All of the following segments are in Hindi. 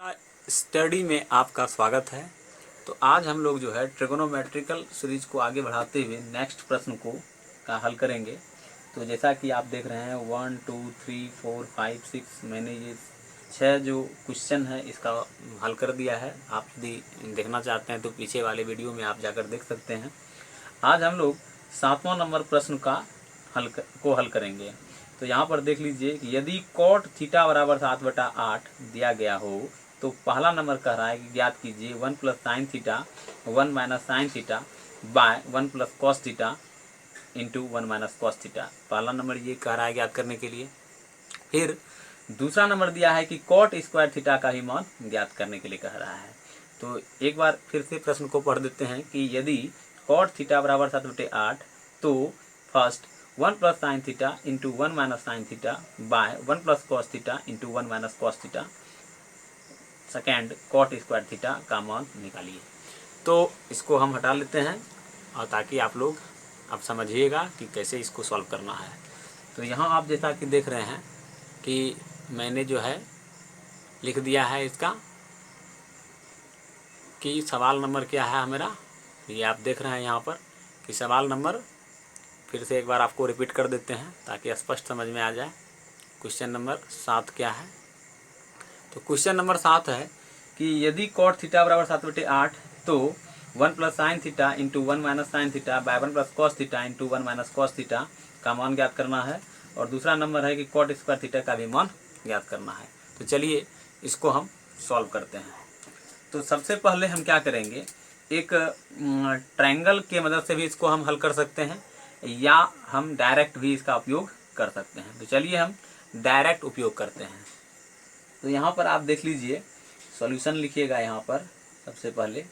स्टडी में आपका स्वागत है। तो आज हम लोग जो है ट्रिगोनोमेट्रिकल सीरीज को आगे बढ़ाते हुए नेक्स्ट प्रश्न को का हल करेंगे। तो जैसा कि आप देख रहे हैं 1 2 3 4 5 6 मैंने ये 6 जो क्वेश्चन है इसका हल कर दिया है। आप यदि देखना चाहते हैं तो पीछे वाले वीडियो में आप जाकर देख सकते हैं। आज हम लोग 7वां नंबर प्रश्न का हल करेंगे। तो यहाँ पर देख लीजिए कि यदि कॉट थीटा बराबर 7/8 दिया गया हो तो पहला नंबर कह रहा है कि ज्ञात कीजिए 1 plus sine theta 1 minus sine theta by 1 plus cos theta into 1 minus cos theta. पहला नंबर ये कह रहा है ज्ञात करने के लिए। फिर दूसरा नंबर दिया है कि कॉट स्क्वायर थीटा का भी मान ज्ञात करने के लिए कह रहा है। तो एक बार फिर से प्रश्न को पढ़ देते हैं कि यदि कॉट थीटा बराबर 7/8 तो first 1 plus sine theta into 1 minus sine theta by 1 plus cos theta into 1 minus cos theta second cot square theta का मान निकालिए। तो इसको हम हटा लेते हैं और ताकि आप लोग अब समझिएगा कि कैसे इसको सॉल्व करना है। तो यहाँ आप जैसा कि देख रहे हैं कि मैंने जो है लिख दिया है इसका कि सवाल नंबर क्या है मेरा। ये आप देख रहे हैं यहाँ पर कि सवाल नंबर फिर से एक बार आपको रिपीट कर देते हैं ताकि स्पष्ट समझ में आ जाए। क्वेश्चन नंबर 7 क्या है। तो क्वेश्चन नंबर 7 है कि यदि कॉट थीटा बराबर 7/8 तो 1 plus sine theta into 1 minus sine theta by 1 plus cos theta into 1 minus cos theta का मान ज्ञात करना है। और दूसरा नंबर है कि कॉट स्क्वायर थीटा का भी मान ज्ञात करना है। तो चलिए इसको हम सॉल्व करते हैं। तो सबसे पहले हम क्या करेंगे, एक ट्रायंगल के मदद से भी इसको हम हल कर सकते हैं या हम डायरेक्ट भी इसका उपयोग कर सकते हैं। तो चलिए हम डायरेक्ट उपयोग करते हैं। तो यहाँ पर आप देख लीजिए, सॉल्यूशन लिखिएगा। यहाँ पर सबसे पहले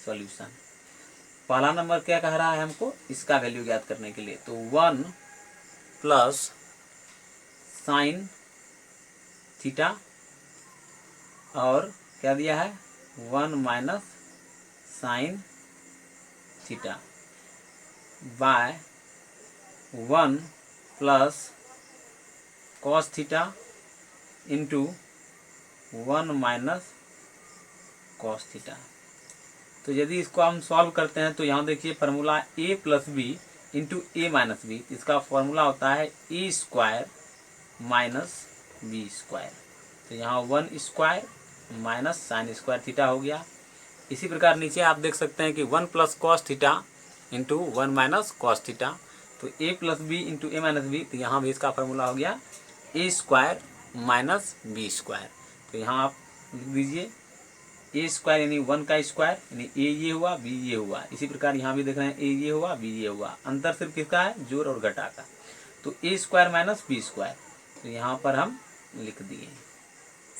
सॉल्यूशन, पहला नंबर क्या कह रहा है हमको, इसका वैल्यू ज्ञात करने के लिए। तो 1 प्लस साइन थीटा और क्या दिया है 1 minus sine theta by 1 plus cos theta into 1 minus cos theta. तो यदि इसको हम सॉल्व करते हैं तो यहाँ देखिए formula a plus b into a minus b, इसका फॉर्मूला होता है a square minus b square. तो यहाँ 1 square minus sine square theta हो गया। इसी प्रकार नीचे आप देख सकते हैं कि 1 plus cos theta into 1 minus cos theta. तो a plus b into a minus b, तो यहाँ भी इसका फॉर्मूला हो गया a square minus b square. तो यहाँ आप लिख दीजिए ए स्क्वायर यानी 1 का स्क्वायर यानी ए ये हुआ बी ये हुआ। इसी प्रकार यहाँ भी देख रहे हैं ए ये हुआ बी ये हुआ। अंतर सिर्फ किसका है, जोड़ और घटा का। तो a square minus b square, तो यहाँ पर हम लिख दिए।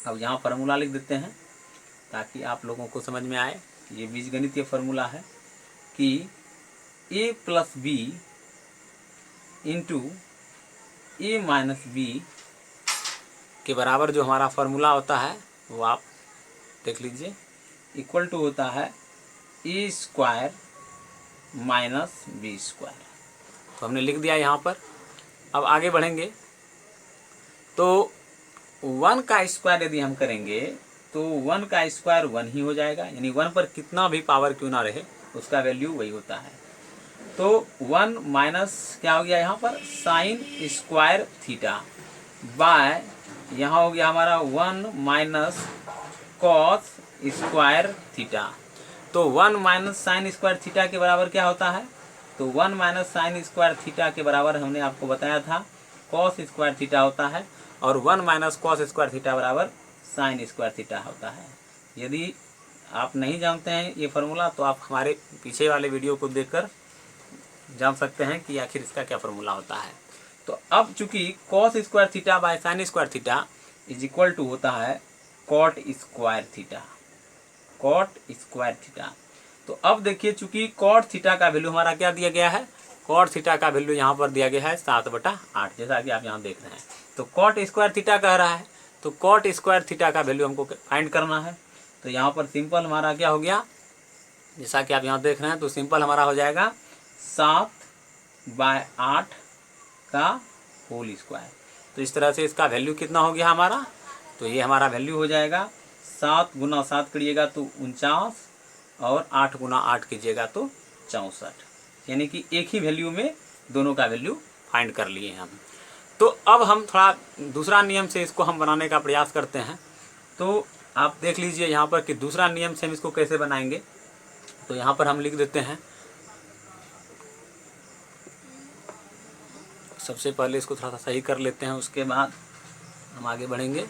अब यहाँ फार्मूला लिख देते हैं ताकि आप लोगों को समझ में आए। ये बीजगणितीय फार्मूला है कि ए plus b into a minus B के बराबर जो हमारा फार्मूला होता है वो आप देख लीजिए, इक्वल टू होता है a square minus b square. तो हमने लिख दिया यहाँ पर। अब आगे बढ़ेंगे तो 1 का स्क्वायर यदि हम करेंगे तो 1 का स्क्वायर 1 ही हो जाएगा, यानी 1 पर कितना भी पावर क्यों ना रहे उसका वैल्यू वही होता है। तो 1 माइनस क्या हो गया यहाँ पर साइन स्क्वायर थीटा बाय यहाँ हो गया हमारा 1 माइनस कॉस स्क्वायर थीटा। तो 1 माइनस साइन स्क्वायर थीटा के बराबर क्या होता है, तो 1 माइनस साइन स्क्वायर थीटा के बराबर हमने आपको बताया था कॉस स्क्वायर थीटा होता है और 1 माइनस कॉस स्क्वायर थीटा बराबर साइन स्क्वायर थीटा होता है। यदि आप नहीं जानते हैं ये फार्मूला तो आप हमारे पीछे वाले वीडियो को देखकर जान सकते हैं कि आखिर इसका क्या फार्मूला होता है। तो अब चूंकि cos square theta by sine square theta is equal to होता है cot square theta, cot square theta. तो अब देखिए चूंकि कॉट थीटा का वैल्यू हमारा क्या दिया गया है, कॉट थीटा का वैल्यू यहाँ पर दिया गया है 7/8, जैसा कि आप यहाँ देख रहे हैं। तो कॉट स्क्वायर थीटा कह रहा है, तो कॉट स्क्वायर थीटा का वैल्यू हमको फाइंड करना है। तो यहाँ पर सिंपल हमारा क्या हो गया, जैसा कि आप यहाँ देख रहे हैं, तो सिंपल हमारा हो जाएगा 7/8 का होल स्क्वायर। तो इस तरह से इसका वैल्यू कितना हो गया हमारा, तो ये हमारा वैल्यू हो जाएगा 7 गुना 7 करिएगा तो 49, और 8 गुना 8 कीजिएगा तो 64, यानी कि एक ही वैल्यू में दोनों का वैल्यू फाइंड कर लिए हम। तो अब हम थोड़ा दूसरा नियम से इसको हम बनाने का प्रयास करते हैं। तो आप देख लीजिए यहाँ पर कि दूसरा नियम से हम इसको कैसे बनाएंगे। तो यहाँ पर हम लिख देते हैं, सबसे पहले इसको थोड़ा सा सही कर लेते हैं, उसके बाद हम आगे बढ़ेंगे।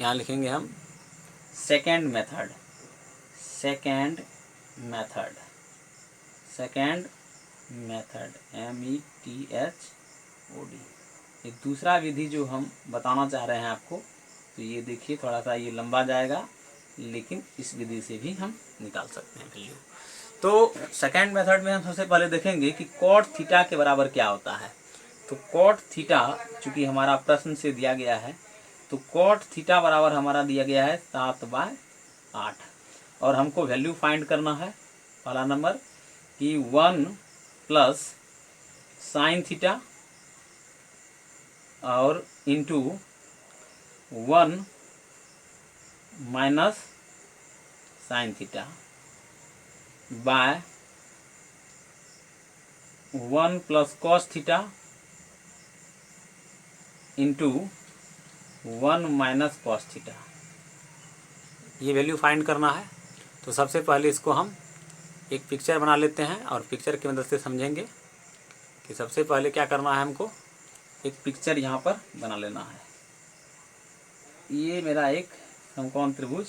यहाँ लिखेंगे हम second method, second method, second method METHOD, एक दूसरा विधि जो हम बताना चाह रहे हैं आपको। तो ये देखिए थोड़ा सा ये लंबा जाएगा, लेकिन इस विधि से भी हम निकाल सकते हैं वैल्यू। तो सेकेंड मेथड में हम सबसे पहले देखेंगे कि कॉट थीटा के बराबर क्या होता है। तो कॉट थीटा चूंकि हमारा प्रश्न से दिया गया है, तो कॉट थीटा बराबर हमारा दिया गया है 7/8, और हमको वैल्यू फाइंड करना है। पहला नंबर कि 1 प्लस साइन थीटा और into 1 minus sine theta by 1 plus cos theta into 1 minus cos theta, ये वैल्यू फाइंड करना है। तो सबसे पहले इसको हम एक पिक्चर बना लेते हैं, और पिक्चर की मदद से समझेंगे कि सबसे पहले क्या करना है। हमको एक पिक्चर यहाँ पर बना लेना है। ये मेरा एक समकोण त्रिभुज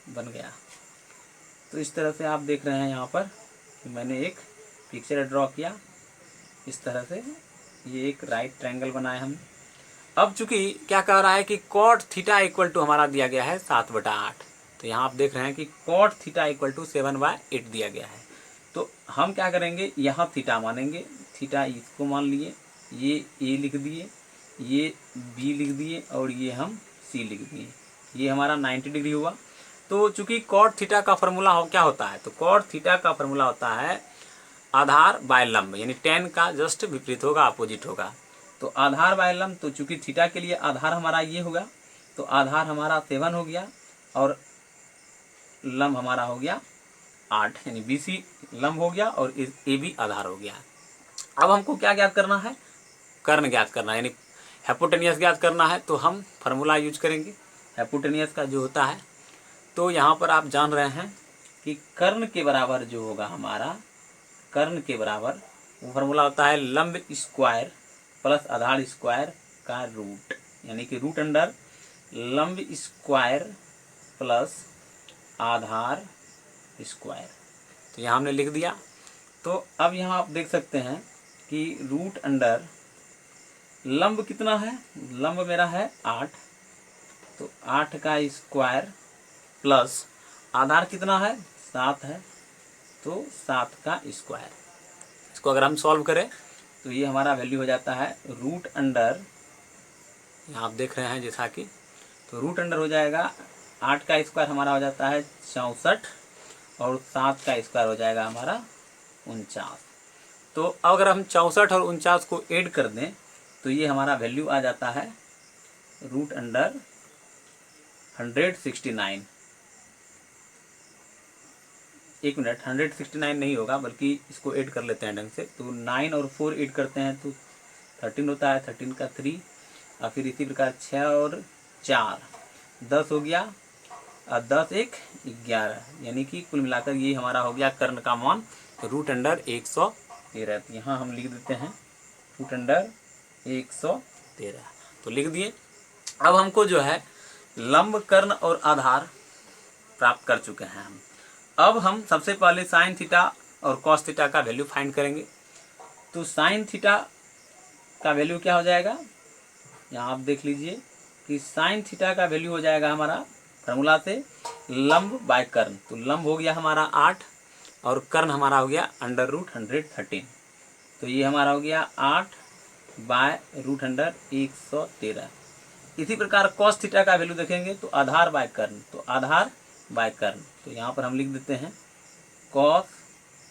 बन गया। तो इस तरह से आप देख रहे हैं यहाँ पर कि मैंने एक पिक्चर ड्रॉ किया। इस तरह से ये एक राइट ट्रायंगल बनाया हम। अब चूंकि क्या कह रहा है कि कॉट थीटा इक्वल टू हमारा दिया गया है 7/8, तो यहाँ आप देख रहे हैं कि कॉट थीटा इक्वल टू 7/8 दिया गया है। तो हम क्या करेंगे, यहाँ थीटा मानेंगे, थीटा इसको मान लिए, ये ए लिख दिए, ये बी लिख दिए, और ये हम सी लिख दिए। ये हमारा 90 डिग्री हुआ। तो चूंकि कॉट थीटा का फॉर्मूला क्या होता है, तो कॉट थीटा का फॉर्मूला होता है आधार बाय लंब, यानी tan का जस्ट विपरीत होगा, अपोजिट होगा। तो आधार बाय लंब, तो चूंकि थीटा के लिए आधार हमारा ये होगा, तो आधार हमारा 7 हो गया, और लंब हमारा हो गया 8, यानी BC लंब हो गया और AB आधार हो गया। अब हमको क्या ज्ञात करना है, कर्ण ज्ञात करना है, यानी हाइपोटेनियस ज्ञात करना है। तो हम फार्मूला यूज करेंगे हाइपोटेनियस का जो होता है। तो यहाँ पर आप जान रहे हैं कि कर्ण के बराबर जो होगा हमारा, कर्ण के बराबर वो फार्मूला होता है लंब स्क्वायर प्लस आधार स्क्वायर का रूट, यानी कि रूट अंडर लंब स्क्वायर प्लस आधार स्क्वायर। तो यहाँ हमने लिख दिया। तो अब यहाँ आप देख सकते हैं कि रूट अंडर लंब कितना है, लंब मेरा है 8, तो 8 का स्क्वायर प्लस आधार कितना है 7 है, तो 7 का स्क्वायर। इसको अगर हम सॉल्व करें तो ये हमारा वैल्यू हो जाता है रूट अंडर, यहाँ आप देख रहे हैं जैसा कि, तो रूट अंडर हो जाएगा 8 का स्क्वायर हमारा हो जाता है 64, और 7 का स्क्वायर हो जाएगा हमारा 49। तो अगर हम 64 और 49 को ऐड कर दें तो ये हमारा वैल्यू आ जाता है रूट अंडर 169। एक मिनट, 169 नहीं होगा, बल्कि इसको ऐड कर लेते हैं ढंग से। तो 9 और 4 ऐड करते हैं तो 13 होता है, 13 का 3, और फिर इसी प्रकार 6 और 4 10 हो गया, और 10 1 11, यानी कि कुल मिलाकर ये हमारा हो गया कर्ण का मान रूट अंडर 113। तो यहाँ हम लिख देते हैं रूट अंडर 113, तो लिख दिए। अब हमको जो है लंब, कर्ण और आधार प्राप्त कर चुके हैं हम। अब हम सबसे पहले साइन थीटा और कॉस थीटा का वैल्यू फाइंड करेंगे। तो साइन थीटा का वैल्यू क्या हो जाएगा, यहाँ आप देख लीजिए कि साइन थीटा का वैल्यू हो जाएगा हमारा फार्मूला से लंब बाय कर्ण। तो लंब हो गया हमारा 8 और कर्ण हमारा हो गया अंडर रूट 113। तो ये हमारा हो गया 8 बाय रूट अंडर 113। इसी प्रकार कॉस थीटा का वैल्यू देखेंगे तो आधार बाय कर्ण, तो आधार बाय कर्ण। तो यहाँ पर हम लिख देते हैं कॉस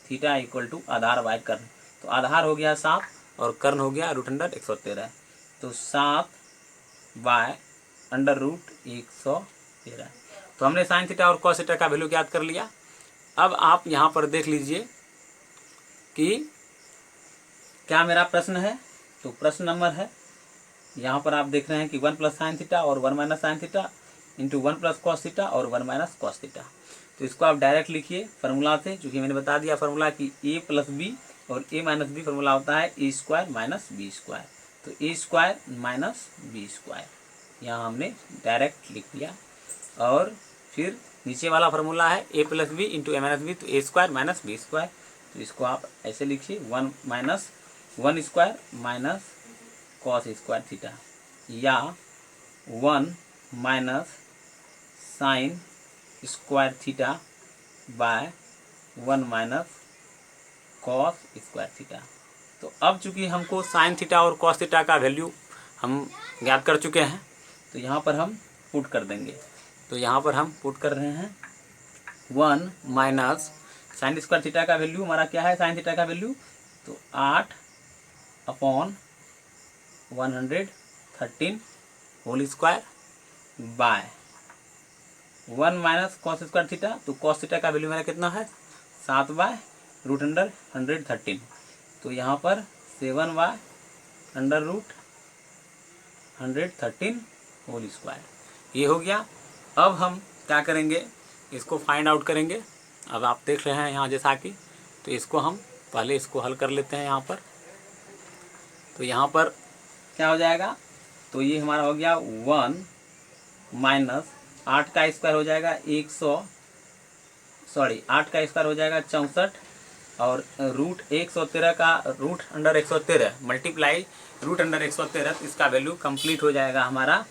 थीटा इक्वल टू आधार बाय कर्ण। तो आधार हो गया 7 और कर्ण हो गया रूट अंडर 113। तो 7 बाय अंडर रूट 113। 13। तो हमने साइन थीटा और कॉस थीटा का वैल्यू याद कर लिया। अब आप यहाँ पर देख लीजिए कि क्या मेरा प्रश्न है। तो प्रश्न नंबर है, यहाँ पर आप देख रहे हैं कि 1 प्लस साइन थीटा और 1 minus sine theta into 1 plus cos theta और 1 माइनस कॉस थीटा। तो इसको आप डायरेक्ट लिखिए फार्मूला से, चूँकि मैंने बता दिया फार्मूला कि a प्लस बी और a माइनस बी फार्मूला होता है a square minus b square. तो a square minus b square यहाँ हमने डायरेक्ट लिख दिया। और फिर नीचे वाला फार्मूला है a plus b into a minus b, तो a square minus b square. तो इसको आप ऐसे लिखिए 1 minus 1 square minus cos square theta, या 1 minus sine square theta by 1 minus cos square theta. तो अब चूंकि हमको साइन थीटा और कॉस थीटा का वैल्यू हम ज्ञात कर चुके हैं, तो यहाँ पर हम पुट कर देंगे। तो यहाँ पर हम पुट कर रहे हैं 1 माइनस साइन स्क्वायर थीटा का वैल्यू हमारा क्या है, साइन थीटा का वैल्यू तो 8/113 whole square by 1 minus cos square theta. तो कॉस थीटा का वैल्यू मेरा कितना है 7/√113। तो यहाँ पर 7/√113 होल स्क्वायर ये हो गया। अब हम क्या करेंगे, इसको फाइंड आउट करेंगे। अब आप देख रहे हैं यहाँ जैसा कि, तो इसको हम पहले इसको हल कर लेते हैं यहाँ पर। तो यहाँ पर क्या हो जाएगा, तो ये हमारा हो गया 1 माइनस 8 का स्क्वायर हो जाएगा 8 का स्क्वायर हो जाएगा 64 और रूट 113 का root under 113 multiply root under 113, तो इसका वैल्यू कंप्लीट हो जाएगा हमारा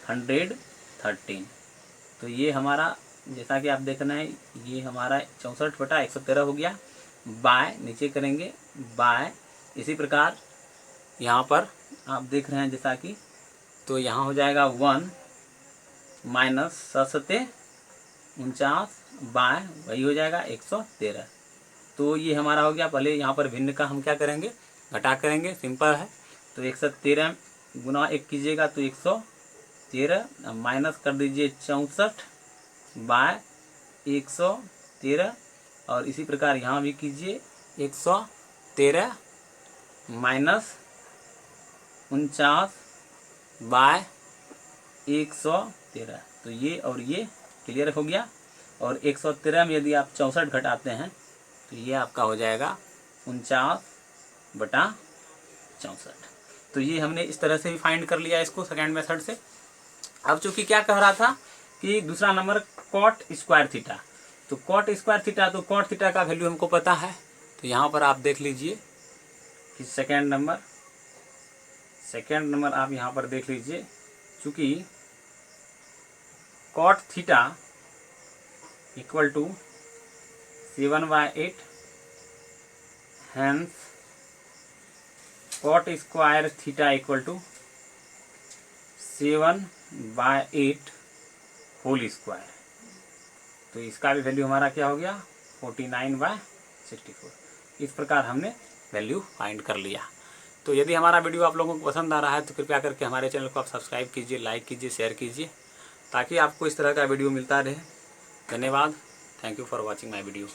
113। तो ये हमारा जैसा कि आप देख रहे हैं ये हमारा 64/113 हो गया। बाय नीचे करेंगे बाय, इसी प्रकार यहाँ पर आप देख रहे हैं जैसा कि, तो यहाँ हो जाएगा 1 माइनस 7/49 बाय वही हो जाएगा 113। तो ये हमारा हो गया। पहले यहाँ पर भिन्न का हम क्या करेंगे, घटा करेंगे, सिंपल है। तो 113 गुना 1 कीजिएगा तो 113, माइनस कर दीजिए 64 बाय 113 और इसी प्रकार यहाँ भी कीजिए 113 माइनस 49 बाय 113। तो ये और ये क्लियर हो गया। और 113 में यदि आप 64 घटाते हैं तो ये आपका हो जाएगा 49/64। तो ये हमने इस तरह से भी फाइंड कर लिया इसको सेकेंड मेथड से। अब चूंकि क्या कह रहा था कि दूसरा नंबर कॉट स्क्वायर थीटा, तो कॉट स्क्वायर थीटा, तो कॉट थीटा का वैल्यू हमको पता है। तो यहाँ पर आप देख लीजिए कि सेकेंड नंबर आप यहाँ पर देख लीजिए, चूँकि cot theta equal to 7/8, hence cot square theta equal to 7/8 whole square. तो इसका भी वैल्यू हमारा क्या हो गया 49/64। इस प्रकार हमने वैल्यू फाइंड कर लिया। तो यदि हमारा वीडियो आप लोगों को पसंद आ रहा है तो कृपया करके हमारे चैनल को आप सब्सक्राइब कीजिए, लाइक कीजिए, शेयर कीजिए, ताकि आपको इस तरह का वीडियो मिलता रहे। धन्यवाद। Thank you for watching my video.